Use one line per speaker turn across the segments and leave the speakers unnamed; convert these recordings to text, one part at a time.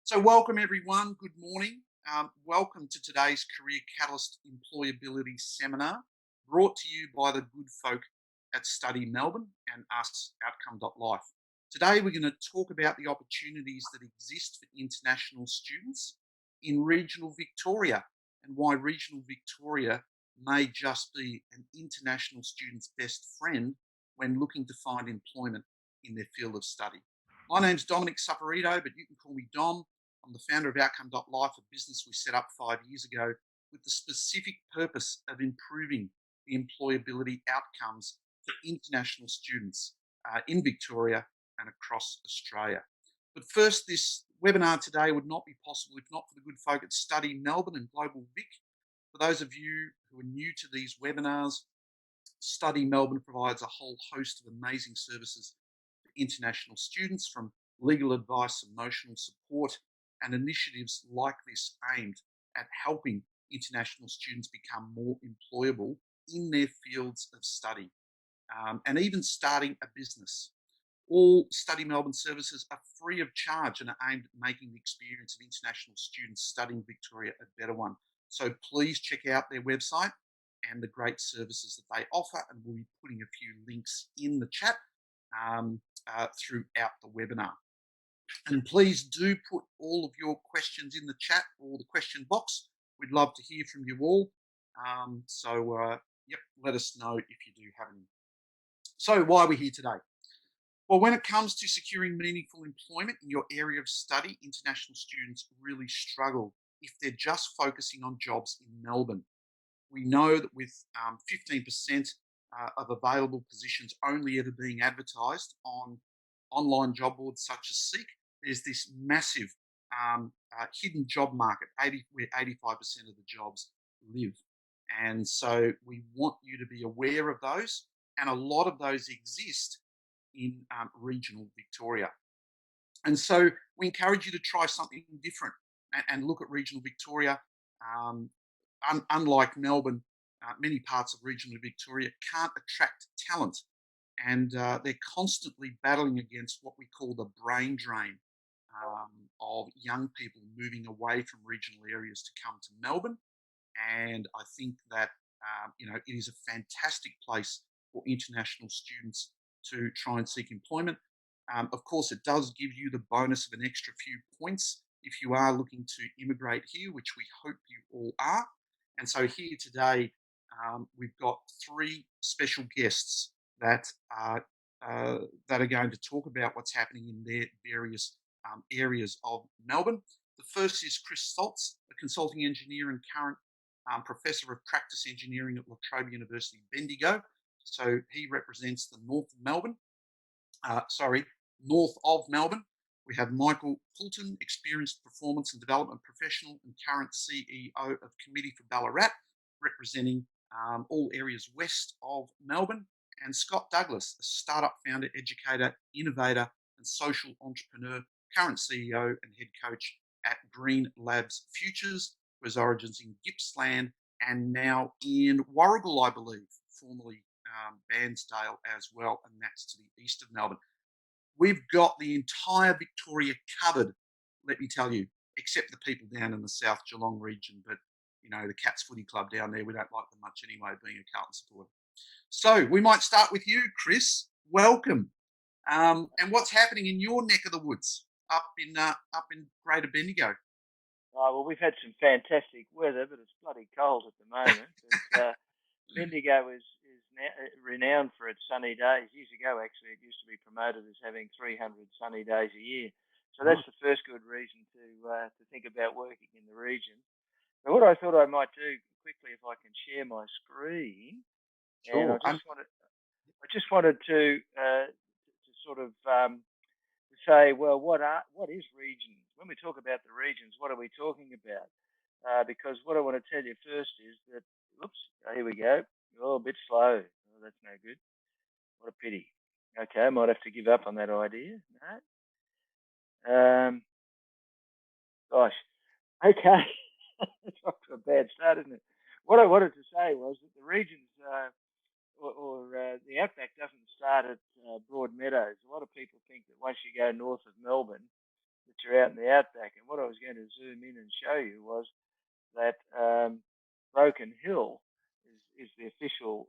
So, welcome everyone. Good morning. Welcome to today's Career Catalyst Employability Seminar, brought to you by the good folk at Study Melbourne and us, Outcome.Life. Today, we're going to talk about the opportunities that exist for international students in regional Victoria and why regional Victoria may just be an international student's best friend when looking to find employment in their field of study. My name's Dominic Saporito, but you can call me Dom. I'm the founder of Outcome.Life, a business we set up 5 years ago with the specific purpose of improving the employability outcomes for international students in Victoria and across Australia. But first, this webinar today would not be possible if not for the good folk at Study Melbourne and Global Vic. For those of you who are new to these webinars, Study Melbourne provides a whole host of amazing services for international students, from legal advice, emotional support, and initiatives like this aimed at helping international students become more employable in their fields of study, and even starting a business. All Study Melbourne services are free of charge and are aimed at making the experience of international students studying Victoria a better one. So please check out their website and the great services that they offer, and we'll be putting a few links in the chat throughout the webinar. And please do put all of your questions in the chat or the question box. We'd love to hear from you all. Let us know if you do have any. So why are we here today? Well, when it comes to securing meaningful employment in your area of study, international students really struggle if they're just focusing on jobs in Melbourne. We know that with 15% of available positions only ever being advertised on online job boards such as Seek, there's this massive hidden job market, where 85% of the jobs live. And so we want you to be aware of those, and a lot of those exist in regional Victoria. And so we encourage you to try something different and look at regional Victoria. Unlike Melbourne, many parts of regional Victoria can't attract talent, and they're constantly battling against what we call the brain drain of young people moving away from regional areas to come to Melbourne. And I think that it is a fantastic place for international students to try and seek employment. Of course, it does give you the bonus of an extra few points if you are looking to immigrate here, which we hope you all are. And so here today, we've got three special guests that are going to talk about what's happening in their various areas of Melbourne. The first is Chris Stoltz, a consulting engineer and current professor of practice engineering at Trobe University, Bendigo. So he represents the north of Melbourne. We have Michael Poulton, experienced performance and development professional and current CEO of Committee for Ballarat, representing all areas west of Melbourne. And Scott Douglas, a startup founder, educator, innovator, and social entrepreneur, current CEO and head coach at Green Labs Futures, who has origins in Gippsland and now in Warragul, I believe, formerly Bairnsdale as well, and that's to the east of Melbourne. We've got the entire Victoria covered, let me tell you, except the people down in the South Geelong region. But, the Cats Footy Club down there, we don't like them much anyway, being a Carlton supporter. So we might start with you, Chris. Welcome. And what's happening in your neck of the woods up in Greater Bendigo?
Well, we've had some fantastic weather, but it's bloody cold at the moment. Bendigo is renowned for its sunny days. Years ago, actually, it used to be promoted as having 300 sunny days a year. So that's the first good reason to think about working in the region. But what I thought I might do quickly, if I can share my screen,
sure.
And I just wanted to sort of say, well, what is regions? When we talk about the regions, what are we talking about? Because what I want to tell you first is that, here we go. Oh, a bit slow. Oh, that's no good. What a pity. Okay, I might have to give up on that idea. No. Gosh. Okay. It's off to a bad start, isn't it? What I wanted to say was that the regions the outback doesn't start at Broadmeadows. A lot of people think that once you go north of Melbourne, the picture out in the outback. And what I was going to zoom in and show you was that Broken Hill is the official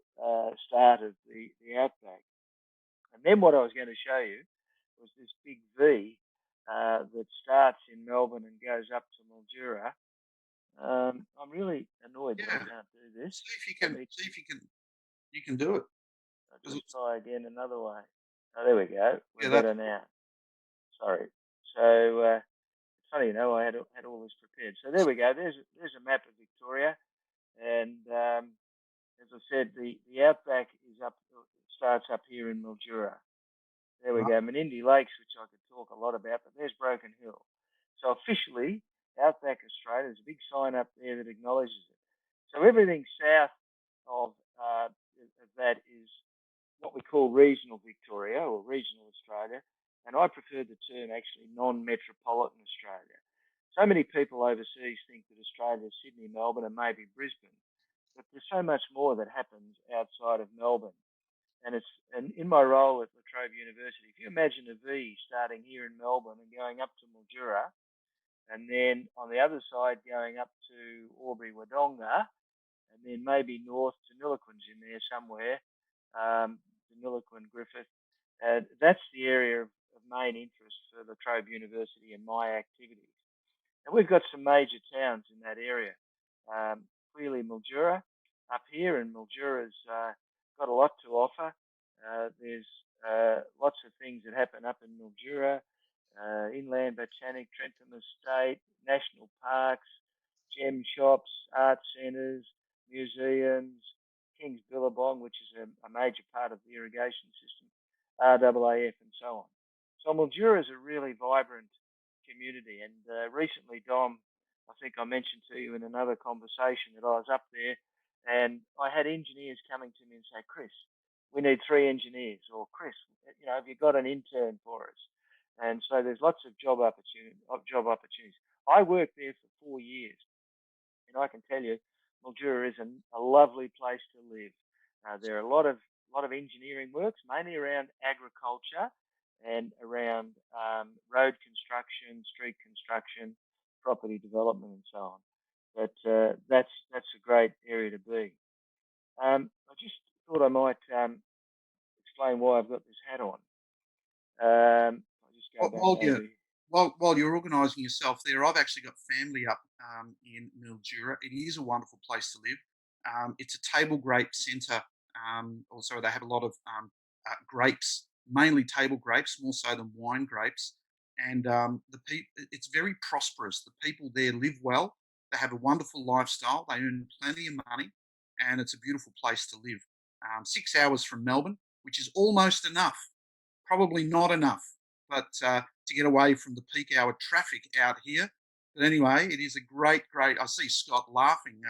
start of the outback. And then what I was going to show you was this big V that starts in Melbourne and goes up to Mildura. I'm really annoyed that I can't do this.
See if you can do it.
I'll just try again another way. Oh, there we go. We're better now. Sorry. So it's funny, I had all this prepared. So there we go. There's a map of Victoria, and as I said, the outback starts up here in Mildura. There we go. Menindee Lakes, which I could talk a lot about, but there's Broken Hill. So officially, Outback Australia, there's a big sign up there that acknowledges it. So everything south of that is what we call regional Victoria or regional Australia, and I prefer the term actually non-metropolitan Australia. So many people overseas think that Australia is Sydney, Melbourne, and maybe Brisbane, but there's so much more that happens outside of Melbourne. And in my role at the Trobe University, if you imagine a V starting here in Melbourne and going up to Mildura, and then on the other side going up to Albury-Wodonga, and then maybe north to Niloquin's in there somewhere, to Niloquin, Griffith. That's the area of main interest for the Trobe University and my activities. And we've got some major towns in that area. Clearly Mildura up here, and Mildura's got a lot to offer. There's lots of things that happen up in Mildura, inland botanic, Trentham Estate, national parks, gem shops, art centres, museums, King's Billabong, which is a major part of the irrigation system, RAAF and so on. So Mildura is a really vibrant community, and recently, Dom, I think I mentioned to you in another conversation that I was up there, and I had engineers coming to me and say, Chris, we need 3 engineers, or Chris, have you got an intern for us? And so there's lots of job opportunities. I worked there for 4 years, and I can tell you, Mildura is a lovely place to live. There are a lot of engineering works, mainly around agriculture and around road construction, street construction, property development, and so on. But that's a great area to be. I just thought I might explain why I've got this hat on. I'll just go back
while you're organising yourself there, I've actually got family up in Mildura. It is a wonderful place to live. It's a table grape centre. Also, they have a lot of grapes, mainly table grapes, more so than wine grapes. And it's very prosperous. The people there live well. They have a wonderful lifestyle. They earn plenty of money, and it's a beautiful place to live. 6 hours from Melbourne, which is almost enough. Probably not enough, but to get away from the peak hour traffic out here. But anyway, it is a great. I see Scott laughing.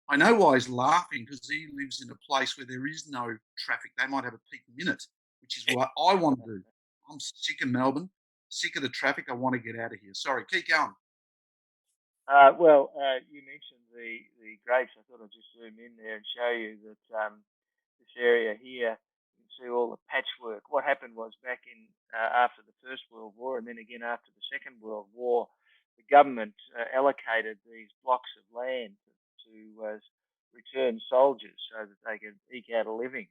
I know why he's laughing, because he lives in a place where there is no traffic. They might have a peak minute, which is what I want to do. I'm sick of Melbourne, sick of the traffic. I want to get out of here. Sorry, keep going.
You mentioned the grapes. I thought I'd just zoom in there and show you that this area here, you can see all the patchwork. What happened was back in after the First World War, and then again after the Second World War, the government allocated these blocks of land to return soldiers so that they could eke out a living.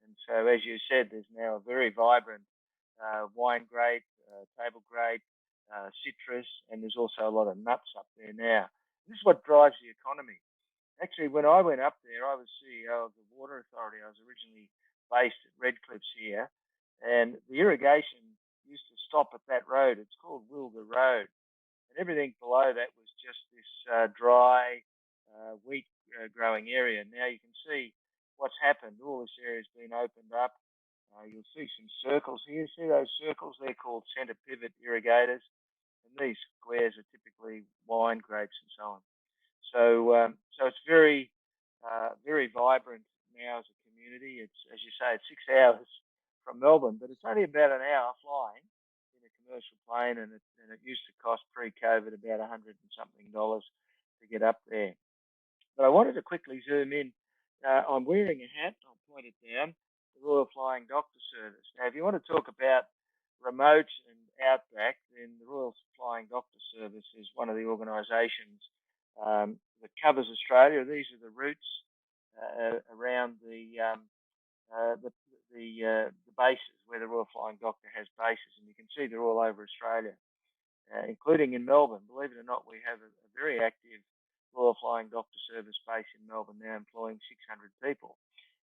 And so, as you said, there's now a very vibrant wine grape, table grape, citrus, and there's also a lot of nuts up there now. This is what drives the economy. Actually, when I went up there, I was CEO of the Water Authority. I was originally based at Redcliffs here, and the irrigation used to stop at that road. It's called Wilga Road, and everything below that was just this dry wheat growing area. Now you can see what's happened. All this area's been opened up. You'll see some circles here. See those circles? They're called centre pivot irrigators, and these squares are typically wine grapes and so on. So it's very vibrant now as a community. It's, as you say, it's 6 hours from Melbourne, but it's only about an hour flying in a commercial plane, and it used to cost pre-COVID about $100 and something to get up there. But I wanted to quickly zoom in. I'm wearing a hat. I'll point it down. The Royal Flying Doctor Service. Now, if you want to talk about remote and outback, then the Royal Flying Doctor Service is one of the organisations that covers Australia. These are the routes around uh, the, the bases where the Royal Flying Doctor has bases, and you can see they're all over Australia, including in Melbourne. Believe it or not, we have a very active Royal Flying Doctor Service base in Melbourne now, employing 600 people.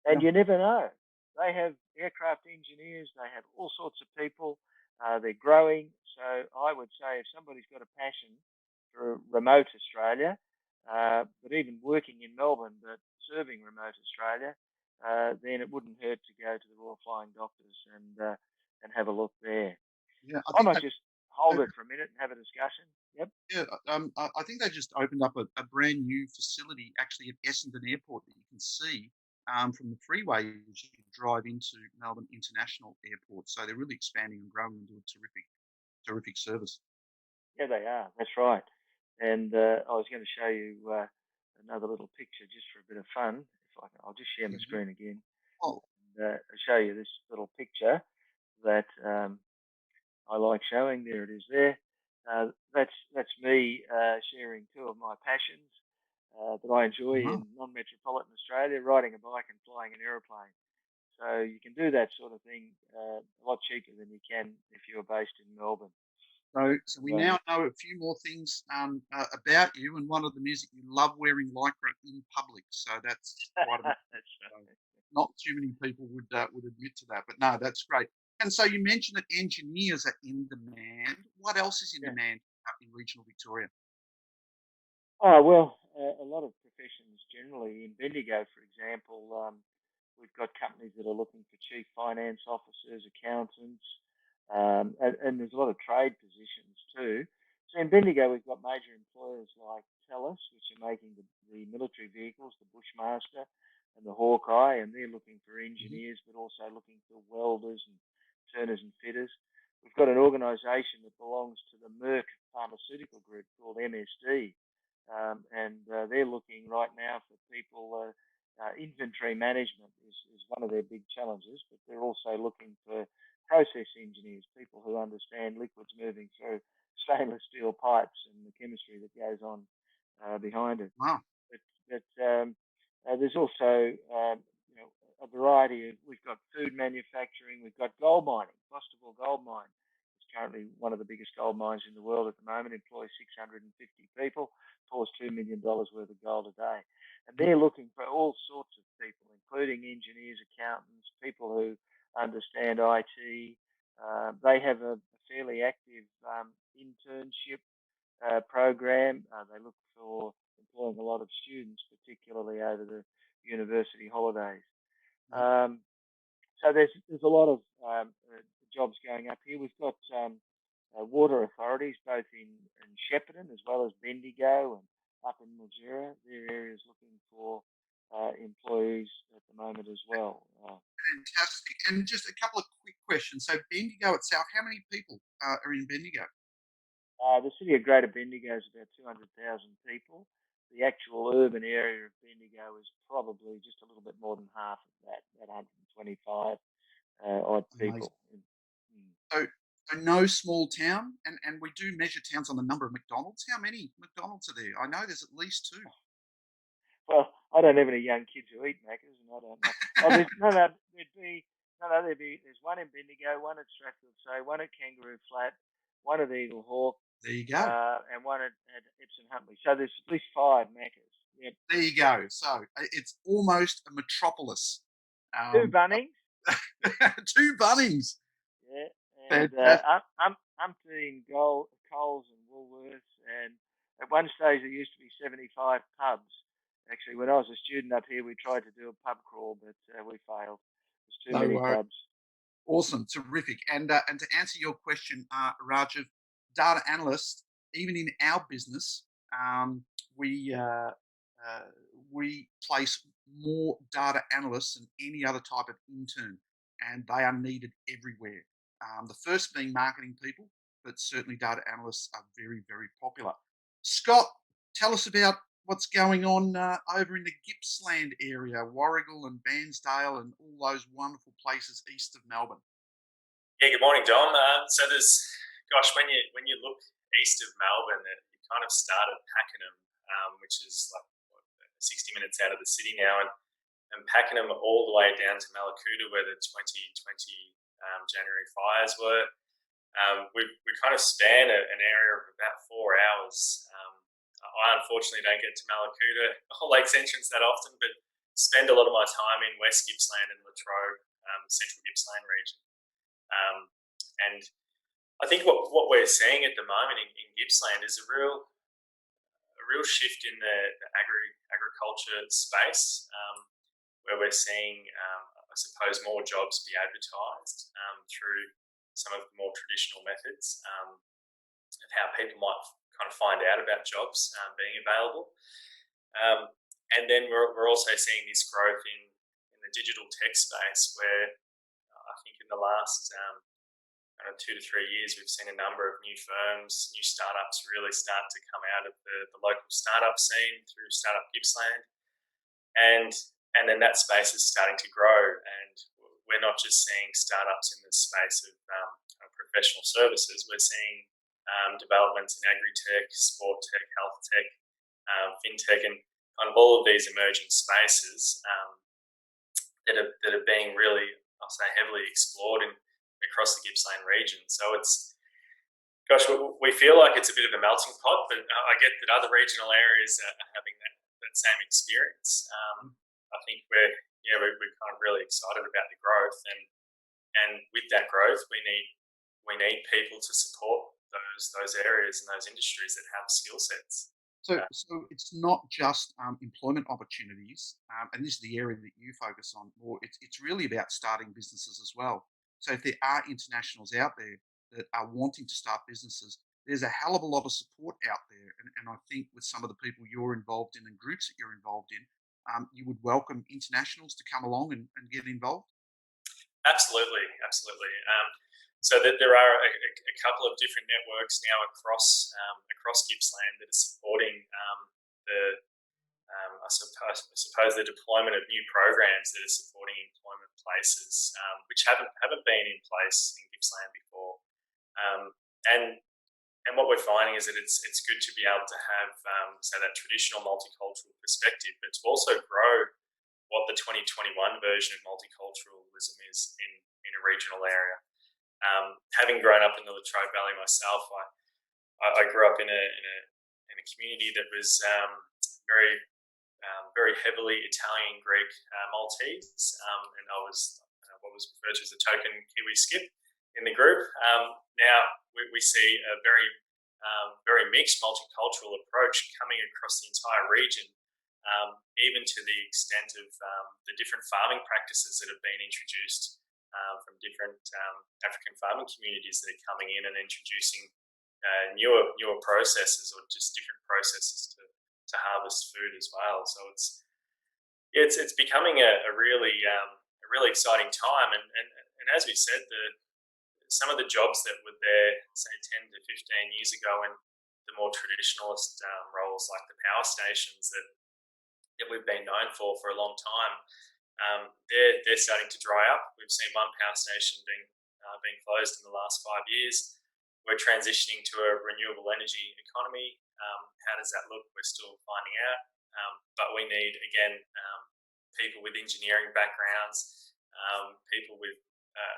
And you never know. They have aircraft engineers, they have all sorts of people, they're growing. So I would say if somebody's got a passion for remote Australia, but even working in Melbourne but serving remote Australia, then it wouldn't hurt to go to the Royal Flying Doctors and have a look there.
Yeah, I
I
think
might just hold it for a minute and have a discussion. Yep.
yeah, I think they just opened up a brand new facility actually at Essendon Airport that you can see from the freeway as you drive into Melbourne International Airport. So they're really expanding and growing and doing terrific service.
Yeah, they are. That's right. And I was going to show you another little picture just for a bit of fun. If I can, I'll just share my
Mhm.
screen again.
Oh,
And, I'll show you this little picture that I like showing. There it is. There. That's me sharing two of my passions that I enjoy
wow.
in non-metropolitan Australia: riding a bike and flying an aeroplane. So you can do that sort of thing a lot cheaper than you can if you're based in Melbourne.
So we
Well,
now know a few more things about you, and one of them is that you love wearing lycra in public. So that's quite a
that's
so not too many people would admit to that, but no, that's great. And so you mentioned that engineers are in demand. What else is in
yeah.
demand in regional Victoria?
Oh, well, a lot of professions generally. In Bendigo, for example, we've got companies that are looking for chief finance officers, accountants, and there's a lot of trade positions too. So in Bendigo, we've got major employers like Telus, which are making the military vehicles, the Bushmaster and the Hawkeye, and they're looking for
Mhm.
engineers, but also looking for welders and turners and fitters. We've got an organisation that belongs to the Merck Pharmaceutical Group called MSD, and they're looking right now for people. Inventory management is one of their big challenges, but they're also looking for process engineers, people who understand liquids moving through stainless steel pipes and the chemistry that goes on behind it.
Wow.
But there's also a variety of. We've got food manufacturing, we've got gold mining. Fosterville Gold Mine is currently one of the biggest gold mines in the world at the moment. Employs 650 people, pours $2 million worth of gold a day, and they're looking for all sorts of people, including engineers, accountants, people who understand IT. They have a fairly active internship program. They look for employing a lot of students, particularly over the university holidays.
Yeah.
So there's a lot of jobs going up here. We've got water authorities both in Shepparton as well as Bendigo and up in Mildura. They're areas looking for employees at the moment as well.
Fantastic. And just a couple of quick questions. So Bendigo itself, how many people are in Bendigo?
The city of Greater Bendigo is about 200,000 people. The actual urban area of Bendigo is probably just a little bit more than half of that, at 125 odd
Amazing.
people. Mm.
So no small town, and we do measure towns on the number of McDonald's. How many McDonald's are there? I know there's at least two.
Well, I don't have any young kids who eat Maccas, and I don't know. Oh, there's there's one in Bendigo, one at Strathfield, so one at Kangaroo Flat, one at Eagle Hawk,
There you go.
and one at Epsom Huntley. So there's at least five Maccas. Yep.
There you go. So it's almost a metropolis.
Two
Um,
Bunnings.
two Bunnings.
Yeah, and
Fantastic.
I'm seeing Coles and Woolworths, and at one stage there used to be 75 pubs. Actually, when I was a student up here, we tried to do a pub crawl, but we failed. There's too
No
many
worries.
pubs.
Awesome. Terrific. And to answer your question, Rajiv, data analyst, even in our business, we we place more data analysts than any other type of intern, and they are needed everywhere. The first being marketing people, but certainly data analysts are very popular. Scott, tell us about what's going on over in the Gippsland area, Warrigal and Bairnsdale, and all those wonderful places east of Melbourne.
Yeah, good morning, Dom. So there's gosh, when you look east of Melbourne, you kind of start at Pakenham, which is like 60 minutes out of the city now, and Pakenham all the way down to Mallacoota, where the 2020 January fires were. We kind of span an area of about 4 hours. I unfortunately don't get to Mallacoota or Lakes Entrance that often, but spend a lot of my time in West Gippsland and Latrobe, Central Gippsland region. And I think what we're seeing at the moment in Gippsland is a real shift in the agriculture space, where we're seeing, I suppose, more jobs be advertised through some of the more traditional methods of how people might kind of find out about jobs being available. And then we're also seeing this growth in the digital tech space, where I think in the last 2 to 3 years, we've seen a number of new firms, new startups really start to come out of the local startup scene through Startup Gippsland. And then that space is starting to grow. And we're not just seeing startups in the space of professional services. We're seeing developments in agri-tech, sport tech, health tech, fintech, and kind of all of these emerging spaces that are being really, I'll say, heavily explored across the Gippsland region. So we feel like it's a bit of a melting pot, but I get that other regional areas are having that same experience. I think we're kind of really excited about the growth, and with that growth, we need people to support those areas and those industries that have skill sets.
So it's not just employment opportunities, and this is the area that you focus on more. It's really about starting businesses as well. So if there are internationals out there that are wanting to start businesses, there's a hell of a lot of support out there. And I think with some of the people you're involved in and groups that you're involved in, you would welcome internationals to come along and get involved.
Absolutely. So that there are a couple of different networks now across Gippsland that are supporting I suppose the deployment of new programs that are supporting employment places, which haven't been in place in Gippsland before. And what we're finding is that it's good to be able to have that traditional multicultural perspective, but to also grow what the 2021 version of multiculturalism is in a regional area. Having grown up in the Latrobe Valley myself, I grew up in a community that was very heavily Italian, Greek, Maltese, and I was what was referred to as a token Kiwi skip in the group. Now we see a very mixed multicultural approach coming across the entire region, even to the extent of the different farming practices that have been introduced from different African farming communities that are coming in and introducing newer processes, or just different processes to harvest food as well. So it's becoming a really exciting time, and as we said, some of the jobs that were there, say 10 to 15 years ago, and the more traditionalist roles like the power stations that we've been known for a long time, they're starting to dry up. We've seen one power station being closed in the last 5 years. We're transitioning to a renewable energy economy. How does that look? We're still finding out. But we need, again, people with engineering backgrounds, people with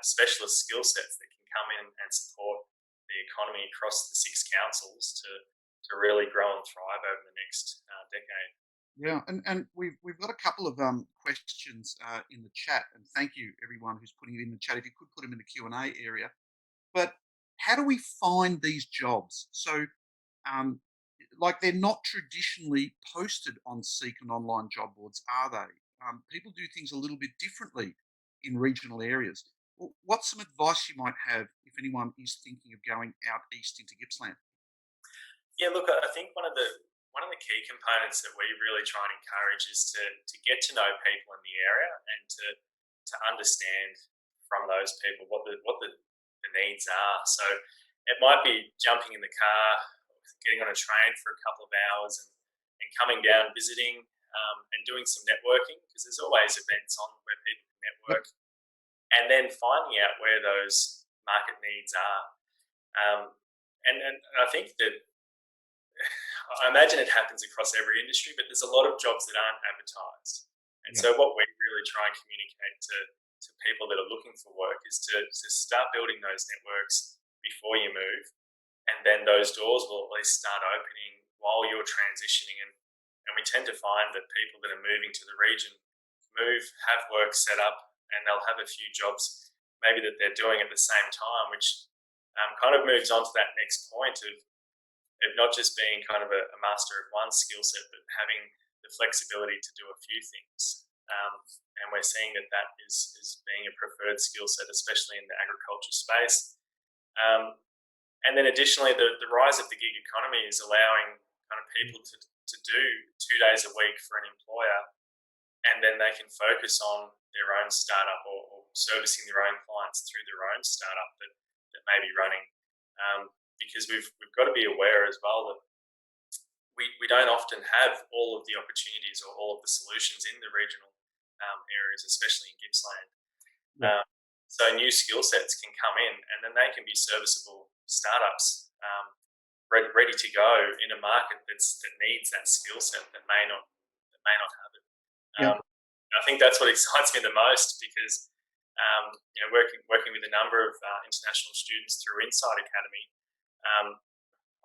specialist skill sets that can come in and support the economy across the 6 councils to really grow and thrive over the next decade.
Yeah, and we've got a couple of questions in the chat, and thank you everyone who's putting it in the chat. If you could put them in the Q&A area. But how do we find these jobs? So, like, they're not traditionally posted on Seek and online job boards, are they? People do things a little bit differently in regional areas. Well, what's some advice you might have if anyone is thinking of going out east into Gippsland?
Yeah, look, I think one of the key components that we really try and encourage is to get to know people in the area, and to understand from those people what the needs are. So it might be jumping in the car, getting on a train for a couple of hours, and coming down, visiting, and doing some networking, because there's always events on where people can network, and then finding out where those market needs are. and I think that I imagine it happens across every industry, but there's a lot of jobs that aren't advertised. And so what we really try and communicate to people that are looking for work is to start building those networks before you move. And then those doors will at least start opening while you're transitioning. And we tend to find that people that are moving to the region have work set up, and they'll have a few jobs maybe that they're doing at the same time, which kind of moves on to that next point of not just being kind of a master of one skill set, but having the flexibility to do a few things. And we're seeing that is being a preferred skill set, especially in the agriculture space. And then additionally, the rise of the gig economy is allowing kind of people to do 2 days a week for an employer, and then they can focus on their own startup or servicing their own clients through their own startup that may be running. Because we've got to be aware as well that we don't often have all of the opportunities or all of the solutions in the regional areas, especially in Gippsland. So new skill sets can come in, and then they can be serviceable startups ready to go in a market that needs that skill set that may not have it. I think that's what excites me the most, because working with a number of international students through Insight Academy,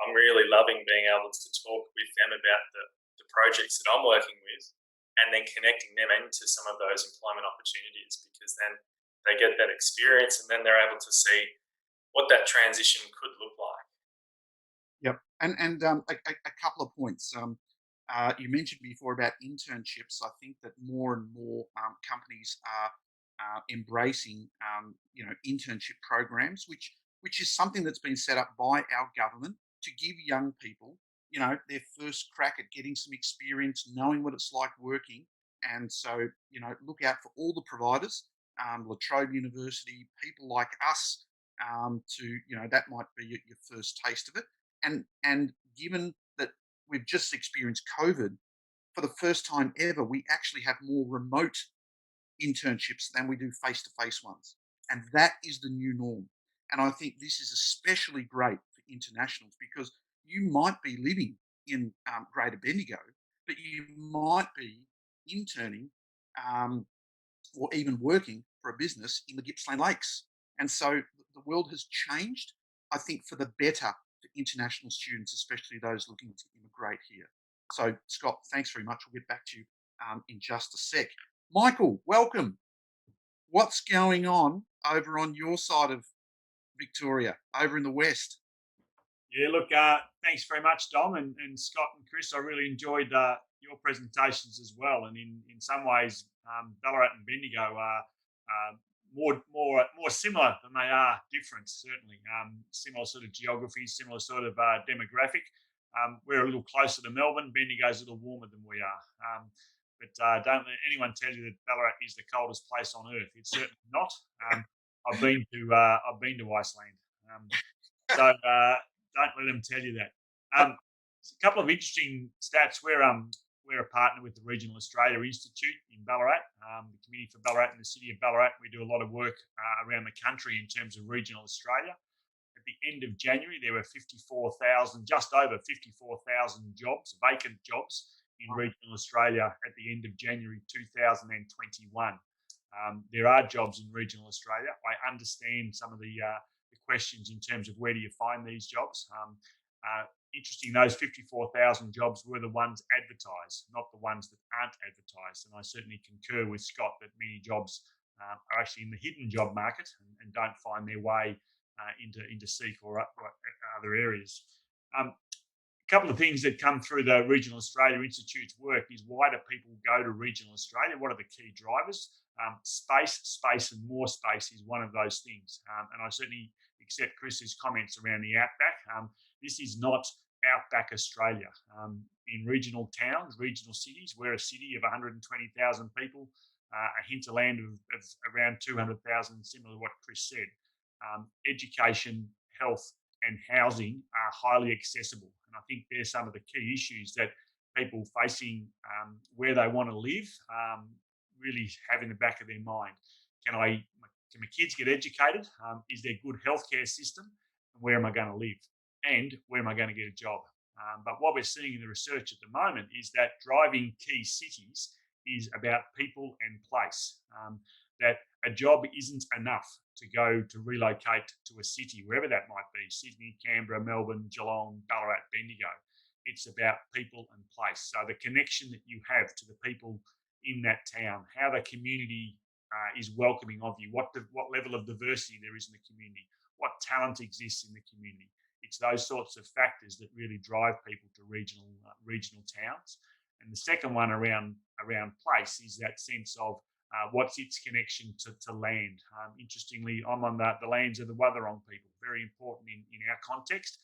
I'm really loving being able to talk with them about the projects that I'm working with, and then connecting them into some of those employment opportunities, because then they get that experience, and then they're able to see what that transition could look like.
Yep. And a couple of points. You mentioned before about internships. I think that more and more companies are embracing internship programs, which is something that's been set up by our government to give young people their first crack at getting some experience, knowing what it's like working. And so look out for all the providers, Trobe University, people like us, that might be your first taste of it. And given that we've just experienced COVID, for the first time ever, we actually have more remote internships than we do face-to-face ones. And that is the new norm. And I think this is especially great for internationals, because you might be living in Greater Bendigo, but you might be interning or even working for a business in the Gippsland Lakes. And so the world has changed, I think, for the better for international students, especially those looking to immigrate here. So, Scott, thanks very much. We'll get back to you in just a sec. Michael, welcome. What's going on over on your side of Victoria, over in the west?
Yeah, look, thanks very much, Dom and Scott and Chris. I really enjoyed your presentations as well. And in some ways, Ballarat and Bendigo are more similar than they are different, certainly. Similar sort of geography, similar sort of demographic. We're a little closer to Melbourne. Bendigo's a little warmer than we are. But don't let anyone tell you that Ballarat is the coldest place on earth. It's certainly not. I've been to Iceland. So don't let them tell you that. A couple of interesting stats. We're a partner with the Regional Australia Institute in Ballarat, the Committee for Ballarat in the City of Ballarat. We do a lot of work around the country in terms of regional Australia. At the end of January, there were just over 54,000 jobs, vacant jobs in regional Australia at the end of January 2021. There are jobs in regional Australia. I understand some of the questions in terms of where do you find these jobs. Interesting, those 54,000 jobs were the ones advertised, not the ones that aren't advertised. And I certainly concur with Scott that many jobs are actually in the hidden job market and don't find their way into SEEK or other areas. A couple of things that come through the Regional Australia Institute's work is, why do people go to Regional Australia? What are the key drivers? Space and more space is one of those things. And I certainly accept Chris's comments around the outback. This is not outback Australia. In regional towns, regional cities, we're a city of 120,000 people, a hinterland of around 200,000, similar to what Chris said. Education, health and housing are highly accessible. And I think there's some of the key issues that people facing where they want to live really have in the back of their mind. Can my kids get educated? Is there good healthcare system? And where am I going to live? and where am I going to get a job? But what we're seeing in the research at the moment is that driving key cities is about people and place. That a job isn't enough to relocate to a city, wherever that might be, Sydney, Canberra, Melbourne, Geelong, Ballarat, Bendigo. It's about people and place. So the connection that you have to the people in that town, how the community is welcoming of you, what level of diversity there is in the community, what talent exists in the community. It's those sorts of factors that really drive people to regional towns. And the second one around place is that sense of what's its connection to land. Interestingly, I'm on the lands of the Wathaurong people, very important in our context,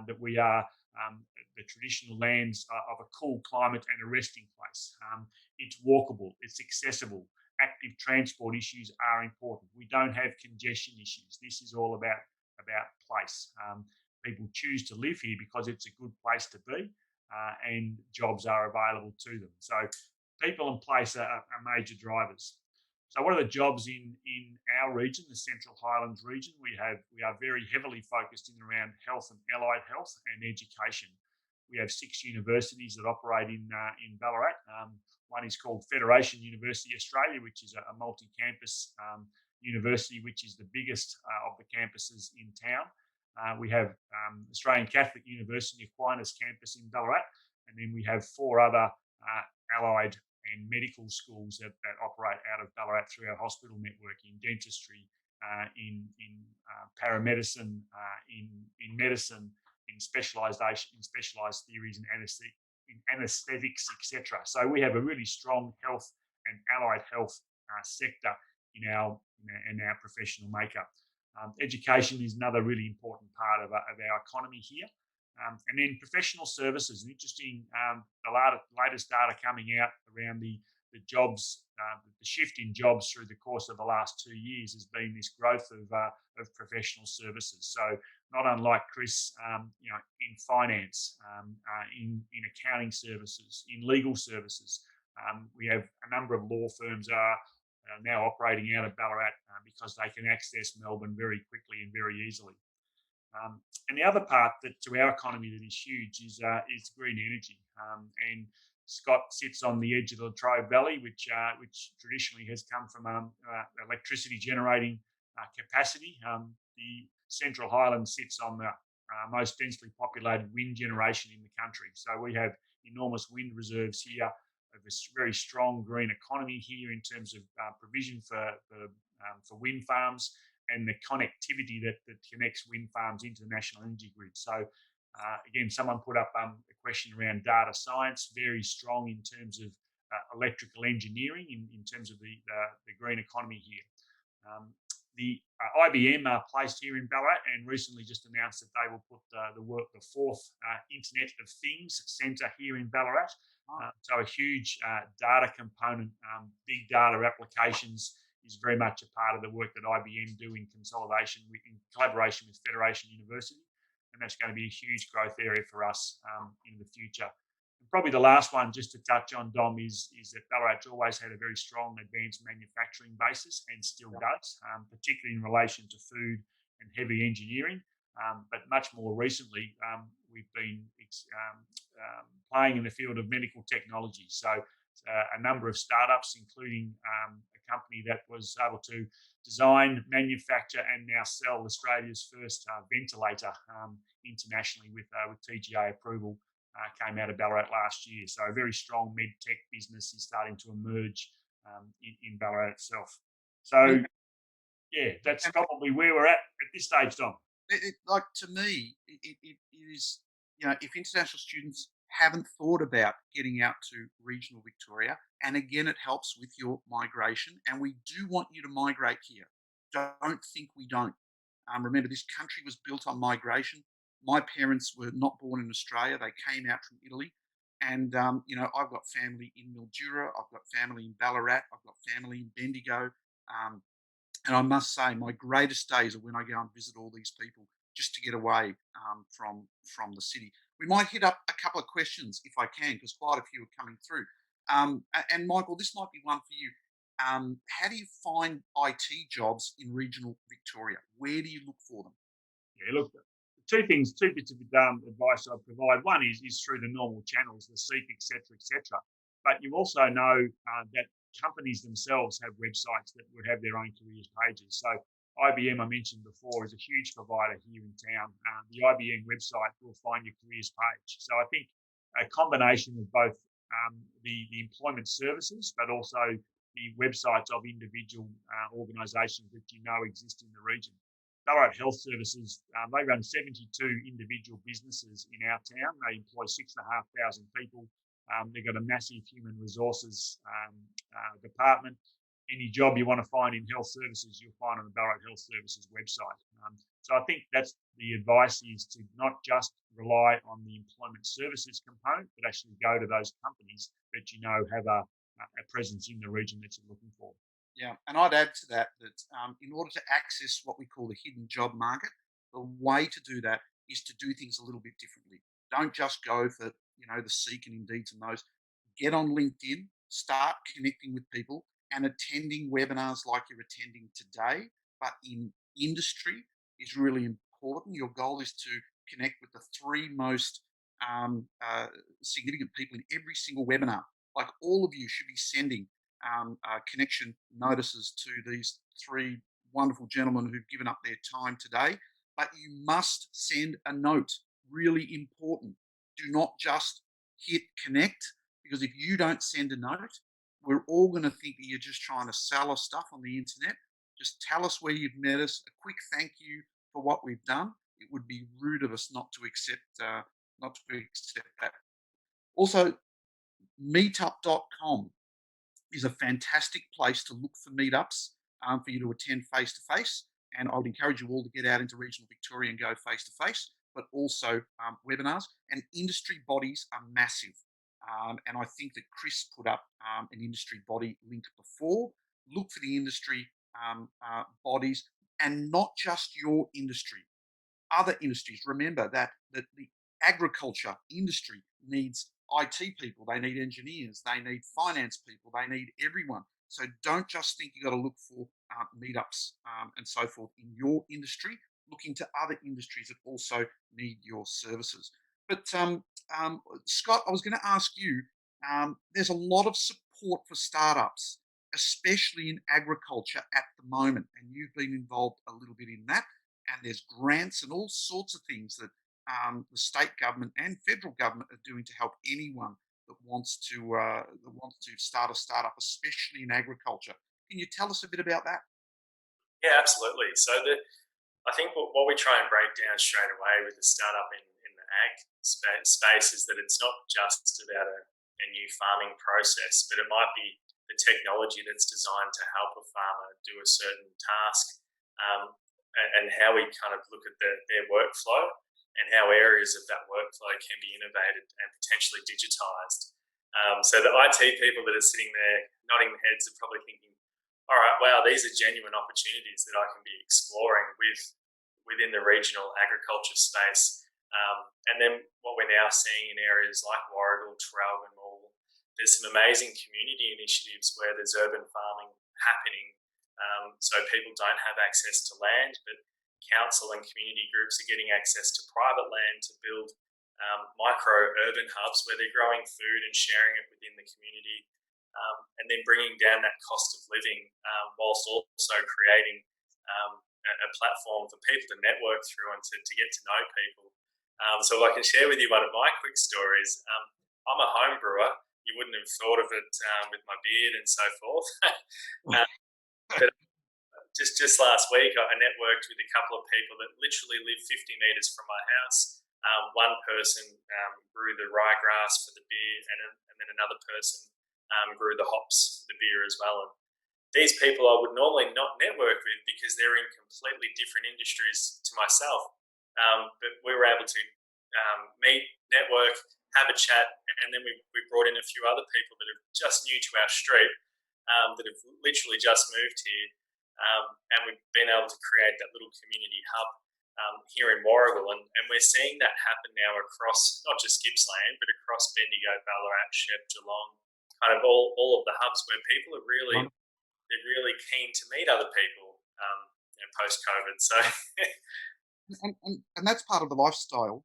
that we are the traditional lands of a cool climate and a resting place. It's walkable, it's accessible. Active transport issues are important. We don't have congestion issues. This is all about place. People choose to live here because it's a good place to be, and jobs are available to them. So people and place are major drivers. So what are the jobs in our region, the Central Highlands region? We are very heavily focused in around health and allied health and education. We have 6 universities that operate in Ballarat. One is called Federation University Australia, which is a multi-campus university, which is the biggest of the campuses in town. We have Australian Catholic University Aquinas campus in Ballarat, and then we have 4 other allied and medical schools that operate out of Ballarat through our hospital network in dentistry, in paramedicine, in medicine, in specialised theories and anaesthetics, etc. So we have a really strong health and allied health sector in our professional makeup. Education is another really important part of our economy here. And then professional services, interesting, the latest data coming out around the jobs, the shift in jobs through the course of the last 2 years has been this growth of professional services. So not unlike Chris, in finance, in accounting services, in legal services, we have a number of law firms are now operating out of Ballarat because they can access Melbourne very quickly and very easily. And the other part to our economy that is huge is green energy. And Scott sits on the edge of the Trobe Valley, which traditionally has come from electricity generating capacity. The Central Highlands sits on the most densely populated wind generation in the country. So we have enormous wind reserves here, a very strong green economy here in terms of provision for wind farms and the connectivity that connects wind farms into the national energy grid. So again, someone put up a question around data science, very strong in terms of electrical engineering in terms of the green economy here. The IBM are placed here in Ballarat and recently just announced that they will put the 4th Internet of Things centre here in Ballarat. So a huge data component, big data applications is very much a part of the work that IBM do in collaboration with Federation University. And that's going to be a huge growth area for us in the future. And probably the last one, just to touch on, Dom, is that Ballarat's always had a very strong advanced manufacturing basis and still does, particularly in relation to food and heavy engineering. But much more recently, we've been playing in the field of medical technology. So a number of startups, including a company that was able to design, manufacture, and now sell Australia's first ventilator internationally with TGA approval, came out of Ballarat last year. So a very strong med tech business is starting to emerge in Ballarat itself. So yeah, that's probably where we're at this stage, Dom.
Like to me, it is, if international students haven't thought about getting out to regional Victoria, and again, it helps with your migration, and we do want you to migrate here. Don't think we don't. Remember, this country was built on migration. My parents were not born in Australia. They came out from Italy. And, I've got family in Mildura. I've got family in Ballarat. I've got family in Bendigo. And I must say, my greatest days are when I go and visit all these people just to get away from the city. We might hit up a couple of questions if I can, because quite a few are coming through. And Michael, this might be one for you. How do you find IT jobs in regional Victoria? Where do you look for them?
Yeah, look, the two bits of advice I provide. One is through the normal channels, the Seek, etc. But you also know that companies themselves have websites that would have their own careers pages. So IBM, I mentioned before, is a huge provider here in town. The IBM website will find your careers page. So I think a combination of both the employment services, but also the websites of individual organisations that you know exist in the region. Ballarat Health Services, they run 72 individual businesses in our town. They employ 6,500 people. They've got a massive human resources department. Any job you want to find in health services, you'll find on the Ballarat Health Services website. So I think that's the advice, is to not just rely on the employment services component, but actually go to those companies that you know have a presence in the region that you're looking for.
Yeah, and I'd add to that in order to access what we call the hidden job market, the way to do that is to do things a little bit differently. Don't just go for the Seek and Indeeds and those. Get on LinkedIn, start connecting with people, and attending webinars like you're attending today, but in industry is really important. Your goal is to connect with the three most significant people in every single webinar. Like, all of you should be sending connection notices to these three wonderful gentlemen who've given up their time today. But you must send a note. Really important. Do not just hit connect, because if you don't send a note, we're all going to think that you're just trying to sell us stuff on the internet. Just tell us where you've met us. A quick thank you for what we've done. It would be rude of us not to accept that. Also, meetup.com is a fantastic place to look for meetups for you to attend face to face. And I would encourage you all to get out into regional Victoria and go face to face, but also webinars. And industry bodies are massive. And I think that Chris put up an industry body link before. Look for the industry bodies, and not just your industry, other industries. Remember that the agriculture industry needs IT people, they need engineers, they need finance people, they need everyone. So don't just think you got to look for meetups and so forth in your industry. Look into other industries that also need your services. But Scott, I was going to ask you, there's a lot of support for startups, especially in agriculture at the moment, and you've been involved a little bit in that. And there's grants and all sorts of things that the state government and federal government are doing to help anyone that wants to start a startup, especially in agriculture. Can you tell us a bit about that?
Yeah, absolutely. So I think what we try and break down straight away with the startup in the ag space is that it's not just about a new farming process, but it might be the technology that's designed to help a farmer do a certain task, and how we kind of look at their workflow and how areas of that workflow can be innovated and potentially digitized. So the IT people that are sitting there nodding their heads are probably thinking, all right, wow, these are genuine opportunities that I can be exploring within the regional agriculture space. And then what we're now seeing in areas like Warragul, Trobe and Poulton, there's some amazing community initiatives where there's urban farming happening. So people don't have access to land, but council and community groups are getting access to private land to build micro-urban hubs where they're growing food and sharing it within the community, and then bringing down that cost of living, whilst also creating a platform for people to network through and to get to know people. So if I can share with you one of my quick stories, I'm a home brewer. You wouldn't have thought of it with my beard and so forth. But just last week, I networked with a couple of people that literally live 50 metres from my house. One person grew the ryegrass for the beer, and then another person grew the hops for the beer as well. And these people I would normally not network with because they're in completely different industries to myself. But we were able to meet, network, have a chat, and then we brought in a few other people that are just new to our street, that have literally just moved here. And we've been able to create that little community hub here in Warragul, and we're seeing that happen now across not just Gippsland, but across Bendigo, Ballarat, Shep, Geelong, kind of all of the hubs where people are really keen to meet other people post-COVID. So
And that's part of the lifestyle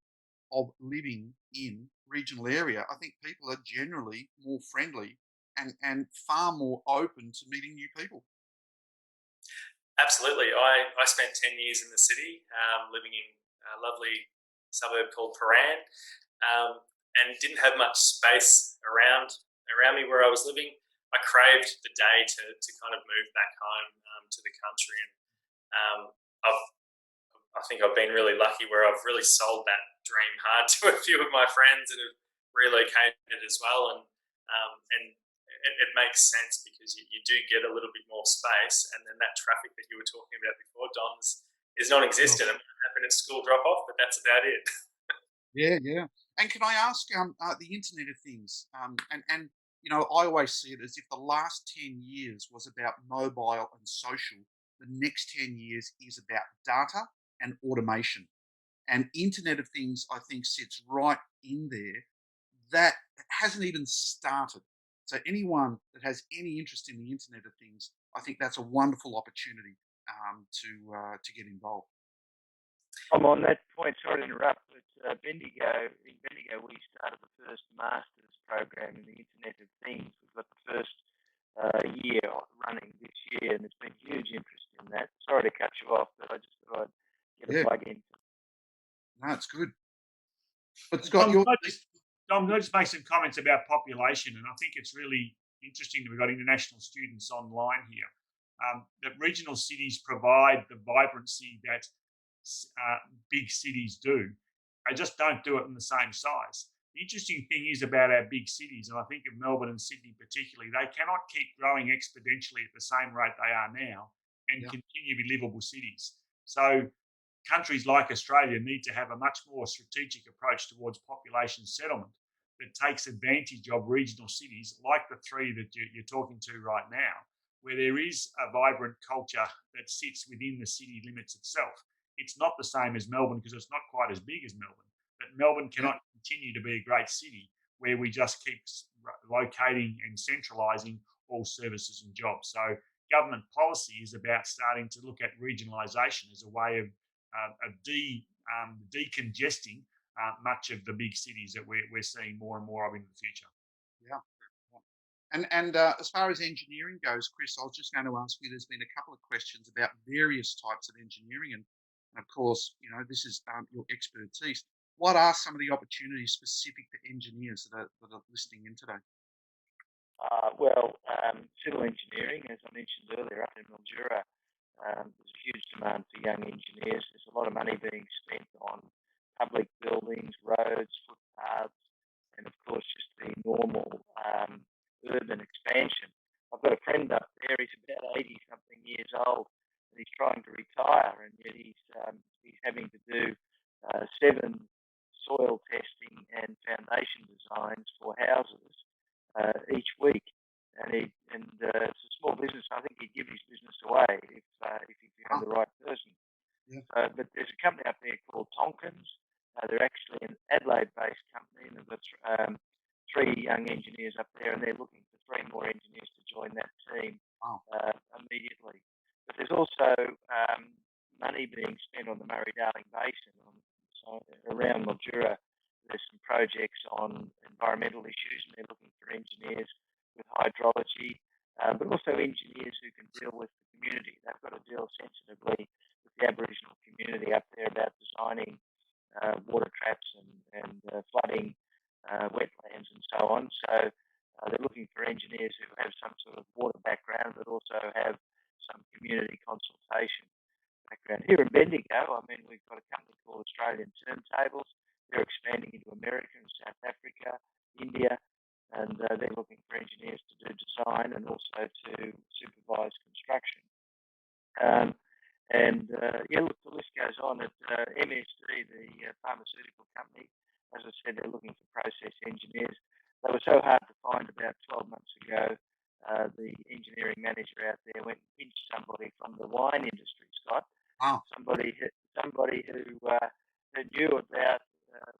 of living in regional area. I think people are generally more friendly and far more open to meeting new people.
Absolutely. I spent 10 years in the city, living in a lovely suburb called Paran, and didn't have much space around me where I was living. I craved the day to kind of move back home to the country, and um, I think I've been really lucky where I've really sold that dream hard to a few of my friends that have relocated as well, and it makes sense because you do get a little bit more space, and then that traffic that you were talking about before, Don, is non-existent. It might happen at school drop-off, but that's about it.
Yeah, yeah. And can I ask the Internet of Things? And you know, I always see it as if the last 10 years was about mobile and social. The next 10 years is about data and automation. And Internet of Things, I think, sits right in there. That hasn't even started. So anyone that has any interest in the Internet of Things, I think that's a wonderful opportunity to get involved.
I'm on that point. Sorry to interrupt, but Bendigo, in Bendigo, we started the first master's program in the Internet of Things. We've got the first year running this year, and there's been huge interest in that. Sorry to cut you off, but I just thought I'd get a
Yeah,
plug in.
no, it's good. But Scott,
Dom,
you're
Dom, can I just make some comments about population? And I think it's really interesting that we've got international students online here. That regional cities provide the vibrancy that big cities do. They just don't do it in the same size. The interesting thing is about our big cities, and I think of Melbourne and Sydney particularly, they cannot keep growing exponentially at the same rate they are now and
yeah,
continue to be livable cities. So countries like Australia need to have a much more strategic approach towards population settlement that takes advantage of regional cities like the three that you're talking to right now, where there is a vibrant culture that sits within the city limits itself. It's not the same as Melbourne because it's not quite as big as Melbourne, but Melbourne
yeah,
cannot continue to be a great city where we just keep locating and centralising all services and jobs. So government policy is about starting to look at regionalisation as a way of decongesting much of the big cities that we're seeing more and more of in the future.
yeah. And as far as engineering goes, Chris, I was just going to ask you. There's been a couple of questions about various types of engineering, and of course, you know, this is your expertise. What are some of the opportunities specific to engineers that are listening in today?
Civil engineering, as I mentioned earlier, up in Mildura, there's a huge demand for young engineers. There's a lot of money being spent on public buildings, roads, footpaths, and of course just the normal urban expansion. I've got a friend up there. He's about 80 something years old, and he's trying to retire, and yet he's having to do 7 soil testing and foundation designs for houses each week. It's a small business. I think he'd give his business away if he found the right person.
Yeah,
But there's a company up there called Tonkins. They're actually an Adelaide-based company, and they've got 3 young engineers up there, and they're looking for 3 more engineers to join that team
wow,
immediately. But there's also money being spent on the Murray-Darling Basin, so around Mildura. There's some projects on environmental issues, and they're looking for engineers with hydrology, but also engineers who can deal with the community. They've got to deal sensitively with the Aboriginal community up there about designing water traps and flooding wetlands and so on. So they're looking for engineers who have some sort of water background, but also have some community consultation background. Here in Bendigo, I mean, we've got a company called Australian Turntables. They're expanding into America and South Africa, India, and they're looking for engineers to do design and also to supervise construction. Look, the list goes on. At MSD, the pharmaceutical company, as I said, they're looking for process engineers. They were so hard to find about 12 months ago. The engineering manager out there went and pinched somebody from the wine industry, Scott.
wow,
Somebody who knew about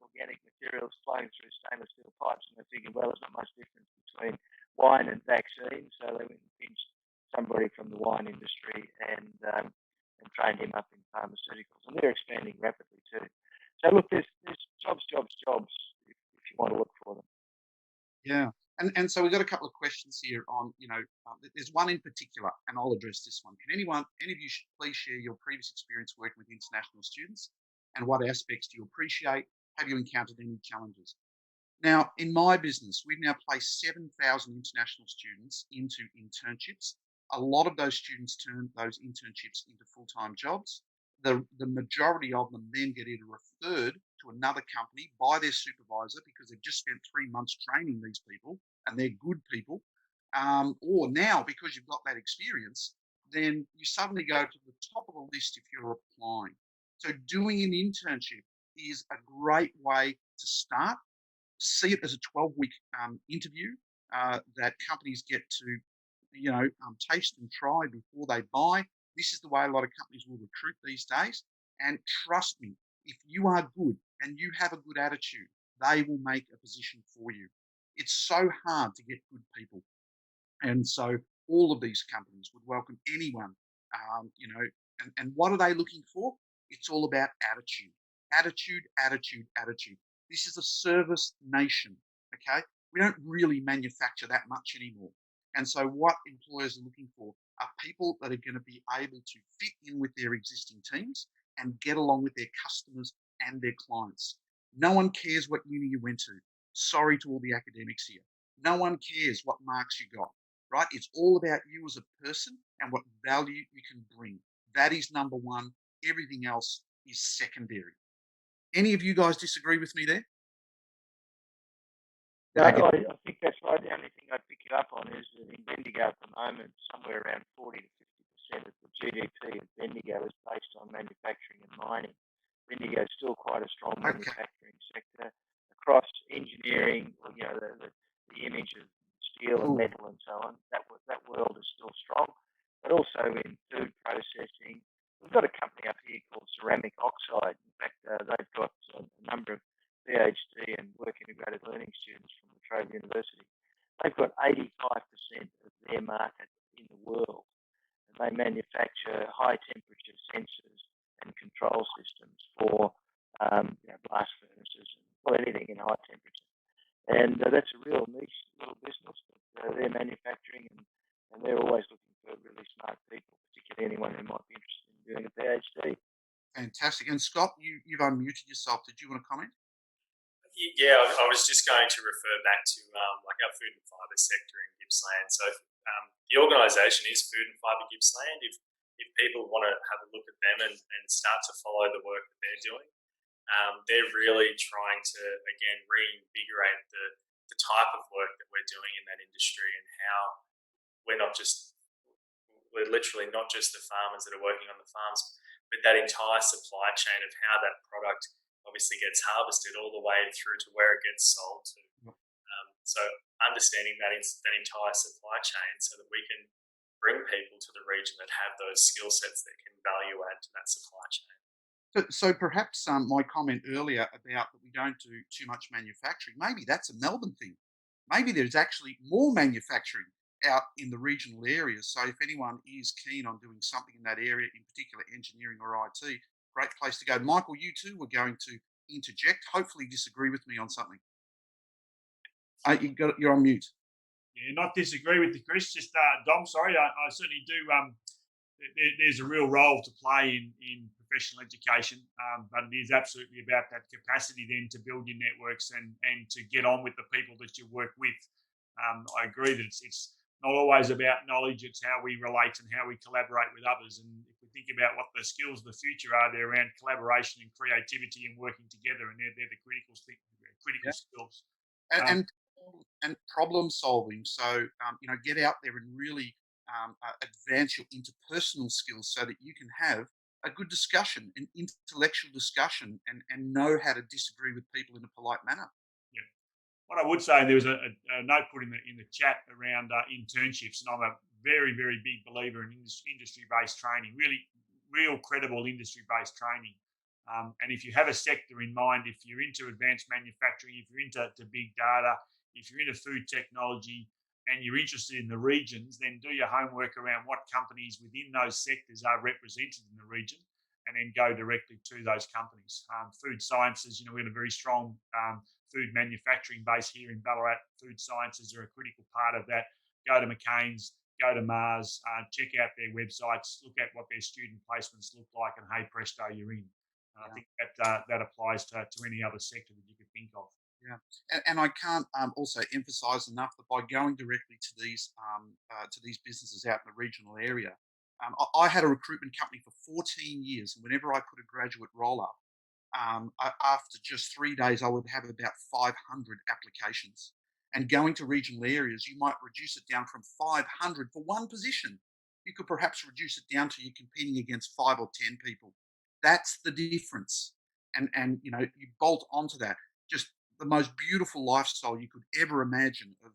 organic materials flowing through stainless steel pipes, and they figured, well, there's not much difference between wine and vaccines, so they went and pinched somebody from the wine industry, and and trained him up in pharmaceuticals. And they're expanding rapidly too. So look, there's jobs if you want to look for them.
Yeah. And so we've got a couple of questions here on, there's one in particular, and I'll address this one. Can any of you please share your previous experience working with international students, and what aspects do you appreciate? Have you encountered any challenges? Now, in my business, we've now placed 7,000 international students into internships. A lot of those students turn those internships into full-time jobs. The majority of them then get either referred to another company by their supervisor because they've just spent 3 months training these people and they're good people. Or now, because you've got that experience, then you suddenly go to the top of the list if you're applying. So doing an internship is a great way to start. See it as a 12-week interview that companies get to, taste and try before they buy. This is the way a lot of companies will recruit these days. And trust me, if you are good and you have a good attitude, they will make a position for you. It's so hard to get good people. And so all of these companies would welcome anyone, and what are they looking for? It's all about attitude. Attitude. This is a service nation, okay? We don't really manufacture that much anymore. And so what employers are looking for are people that are going to be able to fit in with their existing teams and get along with their customers and their clients. No one cares what uni you went to. Sorry to all the academics here. No one cares what marks you got, right? It's all about you as a person and what value you can bring. That is number one. Everything else is secondary. Any of you guys disagree with me there?
No, I think that's right. The only thing I'd pick you up on is that in Bendigo at the moment, somewhere around 40 to 50% of the GDP of Bendigo is based on manufacturing and mining. Bendigo is still quite a strong manufacturing sector. Across engineering, the image of steel and metal and so on, that world is still strong. But also in food processing, we've got a company up here called Ceramic Oxide. In fact, they've got a number of PhD and work integrated learning students from the Trobe University. They've got 85% of their market in the world, and they manufacture high temperature sensors and control systems for blast furnaces and anything in high temperature. And that's a real niche little business that they're manufacturing, and they're always looking for really smart people, particularly anyone who might be interested in doing a PhD.
Fantastic. And Scott, you've unmuted yourself. Did you want to comment?
Yeah, I was just going to refer back to our food and fibre sector in Gippsland. So the organisation is Food and Fibre Gippsland. If people want to have a look at them and start to follow the work that they're doing, they're really trying to, again, reinvigorate the type of work that we're doing in that industry and how we're literally not just the farmers that are working on the farms, but that entire supply chain of how that product obviously gets harvested all the way through to where it gets sold to. So understanding that entire supply chain so that we can bring people to the region that have those skill sets that can value add to that supply chain.
So perhaps my comment earlier about that we don't do too much manufacturing, maybe that's a Melbourne thing. Maybe there's actually more manufacturing out in the regional areas. So if anyone is keen on doing something in that area, in particular engineering or IT, great place to go. Michael, you too were going to interject, hopefully disagree with me on something. You're on mute.
Yeah, not disagree with you, Chris. Just Dom, sorry, I certainly do. There's a real role to play in professional education, but it is absolutely about that capacity then to build your networks and to get on with the people that you work with. I agree that it's not always about knowledge, it's how we relate and how we collaborate with others. And if we think about what the skills of the future are, they're around collaboration and creativity and working together, and they're the critical skills.
And problem solving. So, get out there and really advance your interpersonal skills so that you can have a good discussion, an intellectual discussion, and know how to disagree with people in a polite manner.
Yeah. What I would say, there was a note put in the chat around internships, and I'm a very, very big believer in industry-based training, really real credible industry-based training. And if you have a sector in mind, if you're into advanced manufacturing, if you're into big data, if you're into food technology, and you're interested in the regions, then do your homework around what companies within those sectors are represented in the region, and then go directly to those companies. Food sciences, we've got a very strong food manufacturing base here in Ballarat. Food sciences are a critical part of that. Go to McCain's, go to Mars, check out their websites, look at what their student placements look like, and hey presto, you're in. I think that applies to any other sector that you could think of.
Yeah, and I can't also emphasise enough that by going directly to these businesses out in the regional area, I had a recruitment company for 14 years, and whenever I put a graduate roll up, after just 3 days, I would have about 500 applications. And going to regional areas, you might reduce it down from 500 for one position. You could perhaps reduce it down to you competing against 5 or 10 people. That's the difference. And you bolt onto that. Just the most beautiful lifestyle you could ever imagine of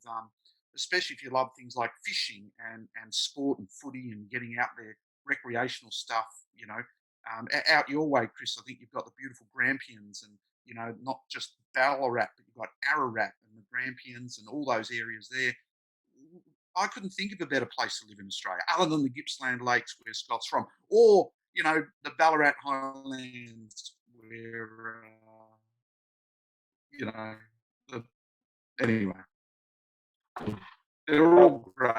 especially if you love things like fishing and sport and footy and getting out there, recreational stuff, out your way, Chris. I think you've got the beautiful Grampians and, not just Ballarat, but you've got Ararat and the Grampians and all those areas there. I couldn't think of a better place to live in Australia other than the Gippsland Lakes where Scott's from, or, the Ballarat Highlands where, the, anyway, they're all great.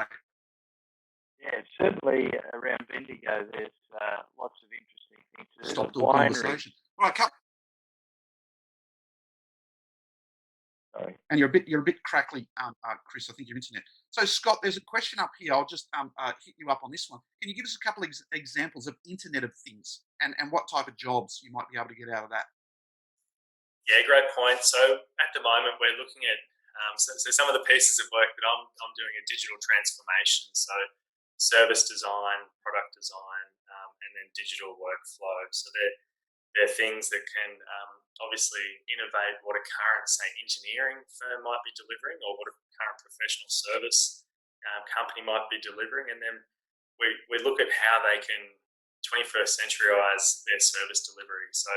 Yeah, certainly around Bendigo, there's lots of interesting things. There's
Stop
a
the conversation. Right,
Sorry.
and you're a bit crackly, Chris. I think your internet. So, Scott, there's a question up here. I'll just hit you up on this one. Can you give us a couple of examples of Internet of Things and what type of jobs you might be able to get out of that?
Yeah, great point. So at the moment, we're looking at so some of the pieces of work that I'm doing are digital transformation. So service design, product design, and then digital workflow. So they're things that can obviously innovate what a current, say, engineering firm might be delivering, or what a current professional service company might be delivering, and then we look at how they can 21st centuryize their service delivery. So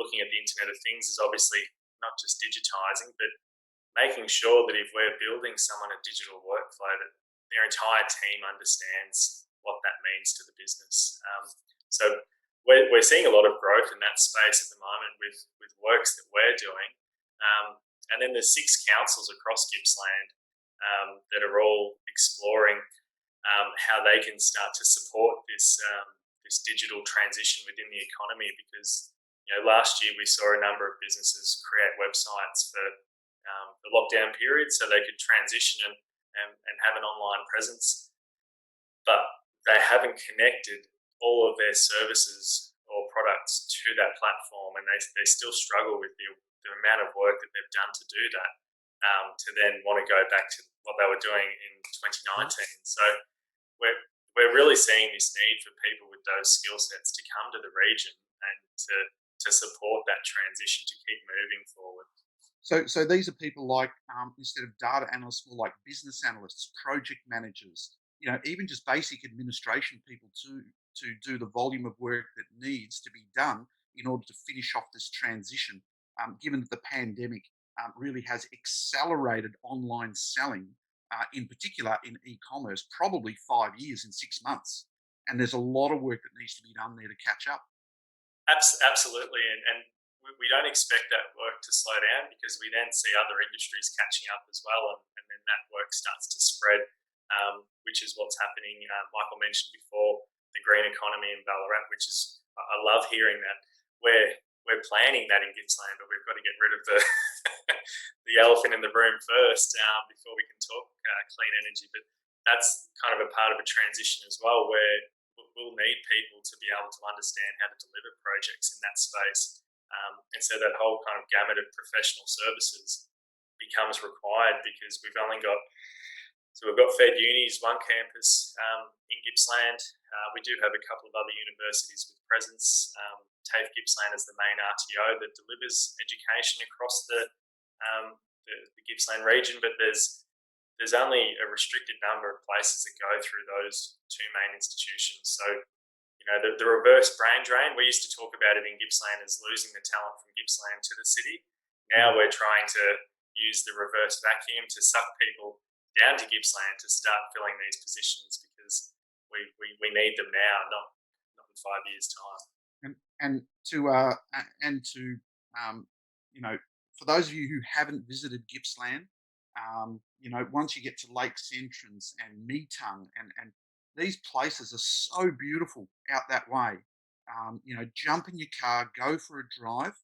looking at the Internet of Things is obviously not just digitizing, but making sure that if we're building someone a digital workflow, that their entire team understands what that means to the business. So we're seeing a lot of growth in that space at the moment with works that we're doing. And then there's 6 councils across Gippsland that are all exploring how they can start to support this digital transition within the economy, because last year we saw a number of businesses create websites for the lockdown period so they could transition and have an online presence, but they haven't connected all of their services or products to that platform, and they still struggle with the amount of work that they've done to do that, to then want to go back to what they were doing in 2019. So we're really seeing this need for people with those skill sets to come to the region and to support that transition to keep moving forward.
So these are people like, instead of data analysts, more like business analysts, project managers, even just basic administration people to do the volume of work that needs to be done in order to finish off this transition, given that the pandemic really has accelerated online selling, in particular in e-commerce, probably 5 years in 6 months. And there's a lot of work that needs to be done there to catch up.
Absolutely, and we don't expect that work to slow down, because we then see other industries catching up as well, and then that work starts to spread, which is what's happening. Michael mentioned before the green economy in Ballarat, which is, I love hearing that. We're planning that in Gippsland, but we've got to get rid of the elephant in the room first before we can talk clean energy. But that's kind of a part of a transition as well, where we'll need people to be able to understand how to deliver projects in that space. And so that whole kind of gamut of professional services becomes required, because we've got Fed Unis, one campus in Gippsland. We do have a couple of other universities with presence. TAFE Gippsland is the main RTO that delivers education across the Gippsland region, but there's only a restricted number of places that go through those 2 main institutions. So the reverse brain drain, we used to talk about it in Gippsland as losing the talent from Gippsland to the city. Now we're trying to use the reverse vacuum to suck people down to Gippsland to start filling these positions, because we need them now, not in 5 years' time.
And to you know, for those of you who haven't visited Gippsland, once you get to Lakes Entrance and Meetung, and these places are so beautiful out that way. Jump in your car, go for a drive,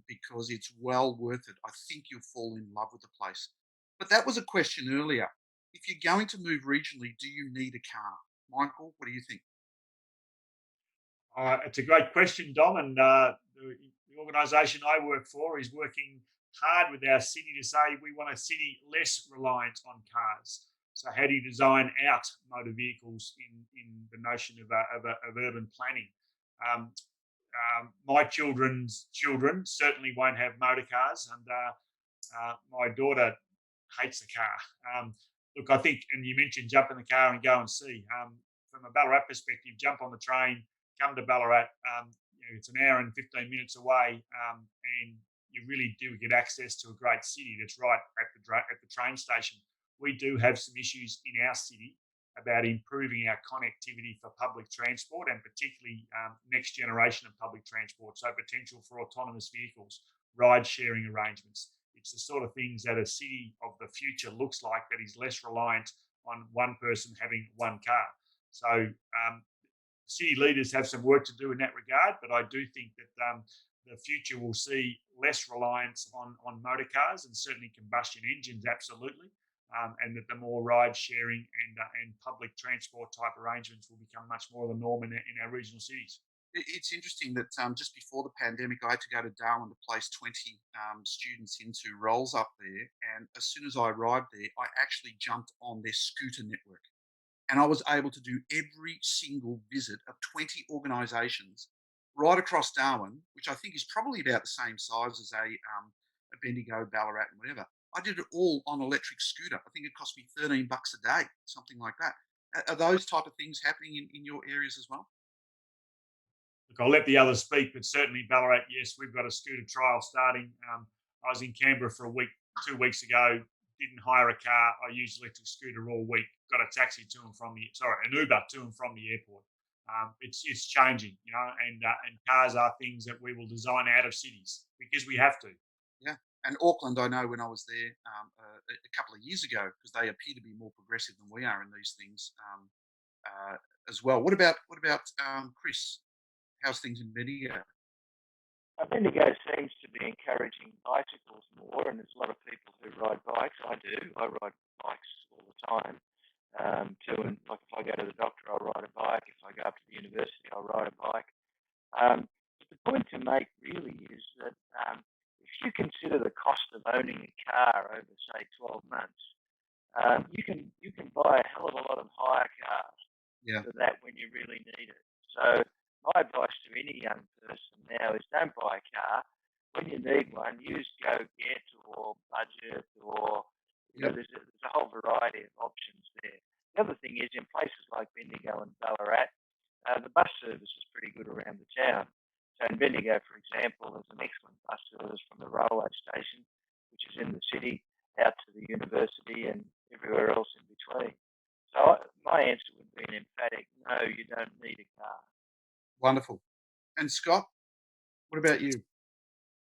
because it's well worth it. I think you'll fall in love with the place. But that was a question earlier. If you're going to move regionally, do you need a car? Michael, what do you think?
It's a great question, Dom, and the organisation I work for is working hard with our city to say we want a city less reliant on cars. So, how do you design out motor vehicles in the notion of urban planning? Um, my children's children certainly won't have motor cars, and my daughter hates the car. Look, I think, and you mentioned jump in the car and go and see. From a Ballarat perspective, jump on the train, come to Ballarat. It's an hour and 15 minutes away, and you really do get access to a great city that's right at the train station. We do have some issues in our city about improving our connectivity for public transport, and particularly next generation of public transport. So potential for autonomous vehicles, ride sharing arrangements. It's the sort of things that a city of the future looks like, that is less reliant on one person having one car. So city leaders have some work to do in that regard, but I do think that the future will see less reliance on motor cars, and certainly combustion engines, absolutely. And that the more ride sharing and public transport type arrangements will become much more the norm in our regional cities.
It's interesting that just before the pandemic, I had to go to Darwin to place 20 students into roles up there. And as soon as I arrived there, I actually jumped on their scooter network. And I was able to do every single visit of 20 organisations right across Darwin, which I think is probably about the same size as a Bendigo, Ballarat, and whatever. I did it all on electric scooter. I think it cost me $13 a day, something like that. Are those type of things happening in your areas as well?
Look, I'll let the others speak, but certainly Ballarat, yes, we've got a scooter trial starting. I was in Canberra for a week, 2 weeks ago, didn't hire a car. I used electric scooter all week, got a taxi to and from an Uber to and from the airport. It's changing, and cars are things that we will design out of cities because we have to.
Yeah. And Auckland, I know when I was there a couple of years ago, because they appear to be more progressive than we are in these things as well. What about Chris? How's things in Bendigo?
Bendigo seems to be encouraging bicycles more, and there's a lot of people who ride bikes. I do. I ride bikes all the time. Like if I go to the doctor, I'll ride a bike. If I go up to the university, I'll ride a bike. The point to make really is that if you consider the cost of owning a car over, say, 12 months, you can buy a hell of a lot of hire cars for that when you really need it. So my advice to any young person now is don't buy a car. When you need one, use Go Get or Budget, or there's a whole variety of options there. The other thing is, in places like Bendigo and Ballarat, the bus service is pretty good around the town. So in Bendigo, for example, there's an excellent bus service from the railway station, which is in the city, out to the university and everywhere else in between. So my answer would be an emphatic no, you don't need a car.
Wonderful. And Scott, what about you?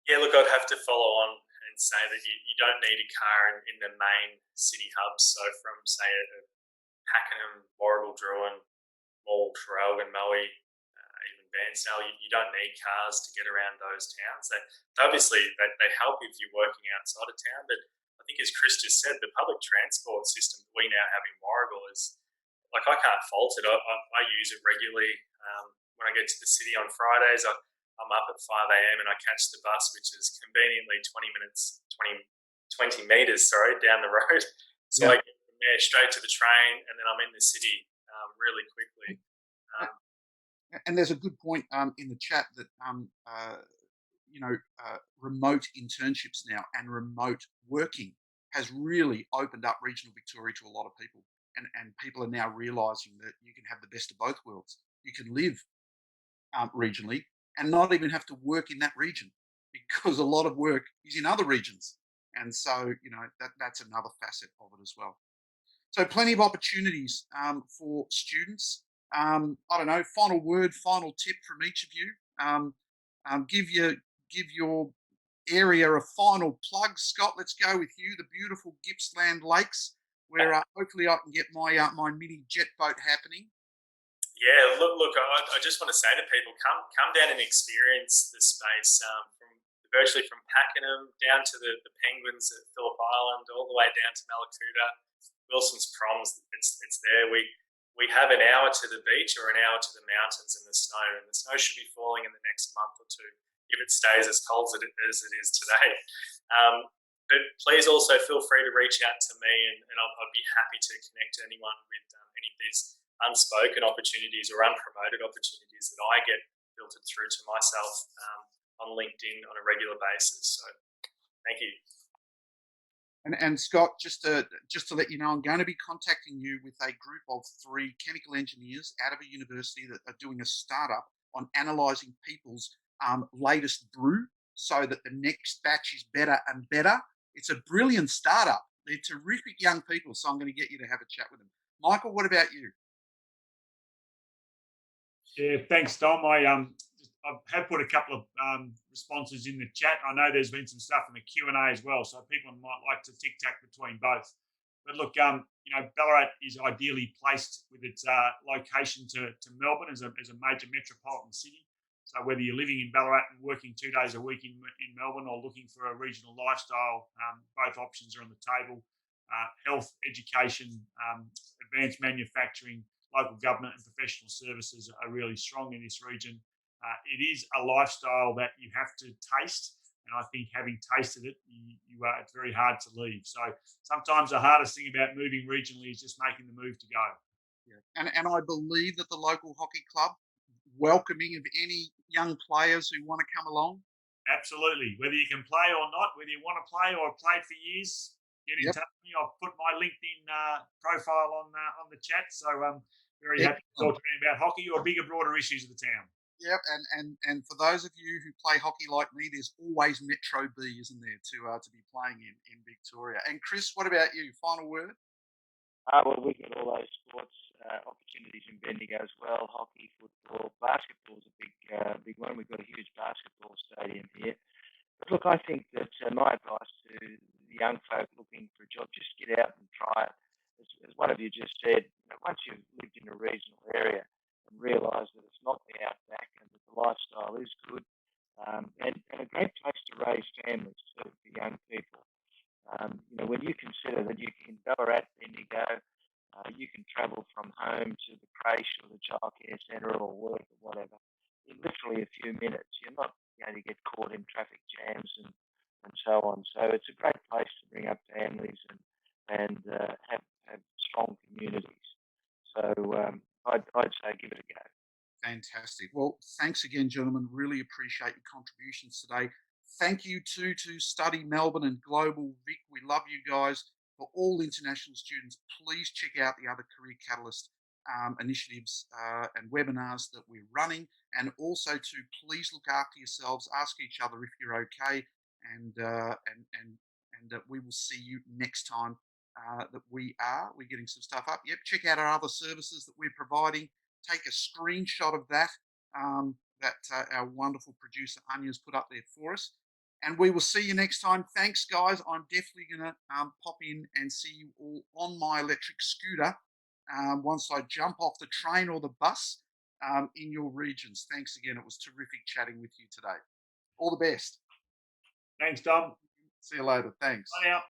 Yeah, look, I'd have to follow on and say that you don't need a car in the main city hubs. So from, say, Pakenham, Warragul, Druin, Maul, Traralgon, Moe, even Bairnsdale, you don't need cars to get around those towns. Obviously, they help if you're working outside of town, but I think, as Chris just said, the public transport system we now have in Warragul is, like, I can't fault it. I use it regularly. When I get to the city on Fridays, I'm up at 5 a.m. and I catch the bus, which is conveniently 20 metres, down the road. So I get from there straight to the train, and then I'm in the city really quickly.
And there's a good point in the chat that remote internships now and remote working has really opened up regional Victoria to a lot of people, and people are now realising that you can have the best of both worlds. You can live regionally and not even have to work in that region, because a lot of work is in other regions. And so, that's another facet of it as well. So plenty of opportunities for students. I don't know. Final word, final tip from each of you. Give your area a final plug. Scott, let's go with you. The beautiful Gippsland Lakes, where hopefully I can get my mini jet boat happening.
Yeah, look. I just want to say to people, come down and experience the space virtually from Pakenham down to the penguins at Phillip Island, all the way down to Malakuta, Wilson's Proms. It's there. We have an hour to the beach or an hour to the mountains in the snow, and the snow should be falling in the next month or two if it stays as cold as it is today. But please also feel free to reach out to me, and I'd be happy to connect anyone with any of these unspoken opportunities or unpromoted opportunities that I get filtered through to myself on LinkedIn on a regular basis. So thank you.
And Scott, just to let you know, I'm going to be contacting you with a group of 3 chemical engineers out of a university that are doing a startup on analysing people's latest brew so that the next batch is better and better. It's a brilliant startup. They're terrific young people, so I'm going to get you to have a chat with them. Michael, what about you?
Yeah, thanks, Dom. I have put a couple of responses in the chat. I know there's been some stuff in the Q&A as well, so people might like to tic-tac between both. But look, Ballarat is ideally placed with its location to Melbourne as a major metropolitan city. So whether you're living in Ballarat and working 2 days a week in Melbourne or looking for a regional lifestyle, both options are on the table. Health, education, advanced manufacturing, local government and professional services are really strong in this region. It is a lifestyle that you have to taste, and I think having tasted it, it's very hard to leave. So sometimes the hardest thing about moving regionally is just making the move to go.
Yeah. And I believe that the local hockey club welcoming of any young players who want to come along.
Absolutely. Whether you can play or not, whether you want to play or have played for years, get in touch with me. I've put my LinkedIn profile on the chat, so I'm very happy to talk to you about hockey or bigger, broader issues of the town.
Yep, and for those of you who play hockey like me, there's always Metro B, isn't there, to be playing in Victoria. And Chris, what about you? Final word?
Well, we've got all those sports opportunities in Bendigo as well. Hockey, football, basketball is a big one. We've got a huge basketball stadium here. But look, I think that my advice to the young folk looking for a job, just get out and try it. As one of you just said, once you've lived in a regional area and realise that it's not the outback and that the lifestyle is good, and a great place to raise families for young people. When you consider that you can Ballarat, Bendigo, you can travel from home to the creche or the childcare centre or work or whatever in literally a few minutes. You're not going to get caught in traffic jams and so on. So it's a great place to bring up families and have strong communities. So I'd say give it a go.
Fantastic. Well, thanks again, gentlemen. Really appreciate your contributions today. Thank you to Study Melbourne and Global Vic. We love you guys. For all international students, please check out the other Career Catalyst initiatives and webinars that we're running. And also to please look after yourselves, ask each other if you're okay, and we will see you next time that we're getting some stuff up. Yep, check out our other services that we're providing. Take a screenshot of that our wonderful producer Anya's put up there for us. And we will see you next time. Thanks, guys. I'm definitely going to pop in and see you all on my electric scooter once I jump off the train or the bus in your regions. Thanks again. It was terrific chatting with you today. All the best.
Thanks, Dom.
See you later. Thanks.
Bye now.